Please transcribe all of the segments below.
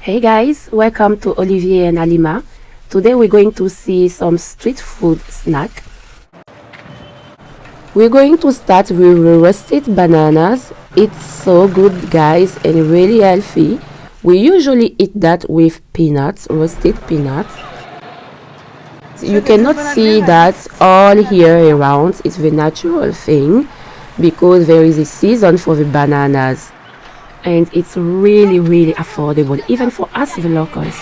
Hey guys, welcome to Olivier and Alima. Today we're going to see some street food snack. We're going to start with roasted bananas. It's so good guys and really healthy. We usually eat that with peanuts, roasted peanuts. You cannot see that all year around. It's the natural thing because there is a season for the bananas. And it's really affordable even for us the locals.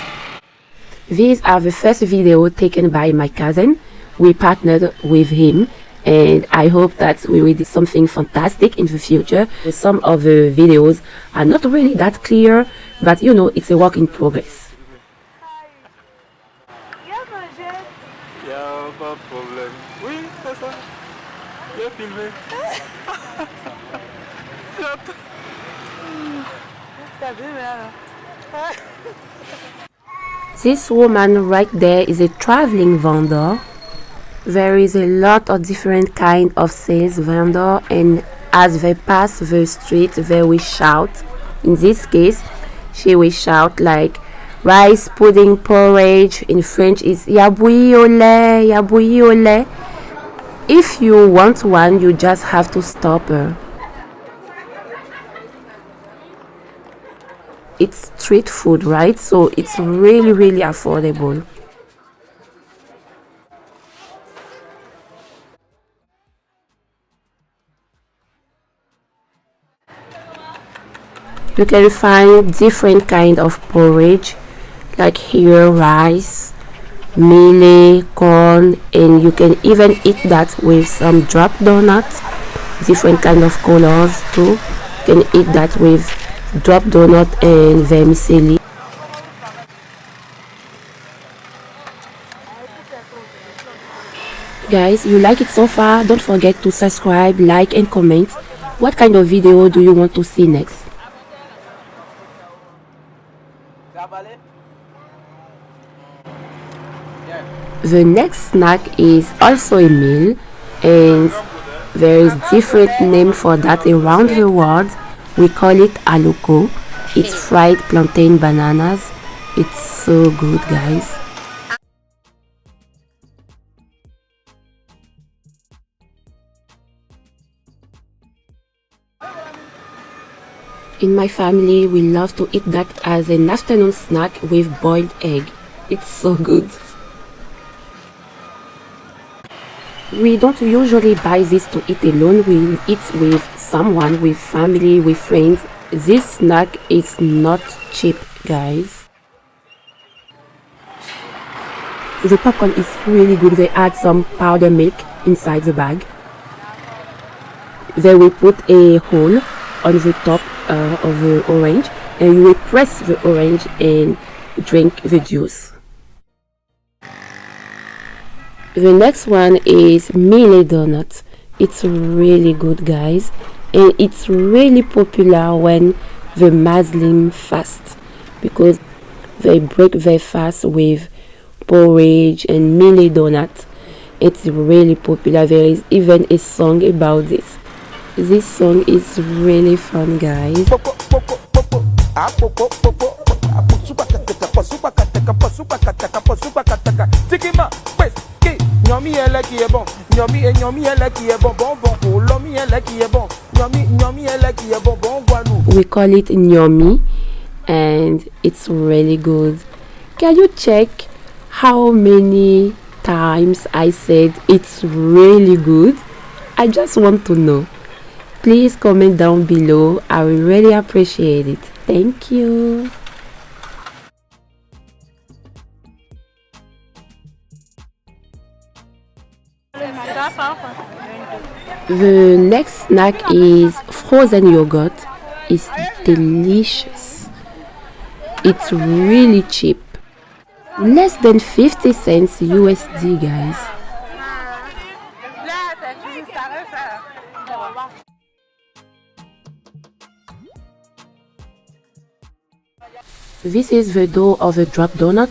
These are the first video taken by my cousin. We partnered with him and I hope that we will do something fantastic in the future. Some of the videos are not really that clear, but you know, it's a work in progress. Y'a pas de problème. Oui, c'est ça. J'ai filmé. This woman right there is a traveling vendor. There is a lot of different kind of sales vendor, and as they pass the street they will shout. In this case she will shout like rice pudding porridge. In French is yaboui au lait, yaboui au lait. If you want one you just have to stop her. It's street food, right? So it's really affordable. You can find different kind of porridge, like here rice, mealie, corn, and you can even eat that with some drop donuts, different kind of colors too. You can eat that with drop donut and vermicelli. Guys, you like it so far? Don't forget to subscribe, like and comment. What kind of video do you want to see next? The next snack is also a meal, and there is different name for that around the world. We call it Aluku. It's fried plantain bananas. It's so good guys. In my family we love to eat that as an afternoon snack with boiled egg. It's so good. We don't usually buy this to eat alone. We eat with someone, with family, with friends. This snack is not cheap guys. The popcorn is really good. They add some powdered milk inside the bag. They will put a hole on the top of the orange, and you will press the orange and drink the juice. The next one is mealie donut. It's really good guys, and it's really popular when the Muslim fast because they break their fast with porridge and mealie donut. It's really popular. There is even a song about this. This song is really fun guys. We call it nyomi and it's really good. Can you check how many times I said it's really good? I just want to know. Please comment down below. I will really appreciate it. Thank you. The next snack is frozen yogurt. It's delicious. It's really cheap. Less than 50 cents USD guys. This is the dough of a drop donut.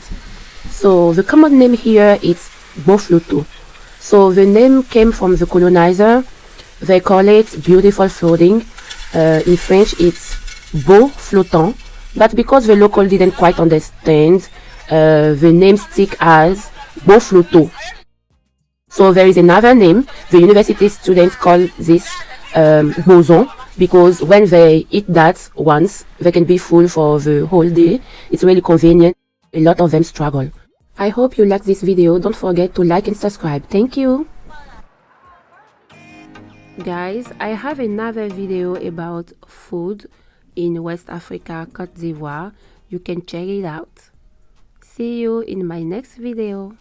So the common name here is beau flottant. So the name came from the colonizer. They call it beautiful floating. In French it's beau flottant. But because the local didn't quite understand, the name stick as bofloto. So there is another name. The university students call this boson, because when they eat that once, they can be full for the whole day. It's really convenient. A lot of them struggle. I hope you like this video. Don't forget to like and subscribe. Thank you. Guys, I have another video about food in West Africa, Cote d'Ivoire. You can check it out. See you in my next video.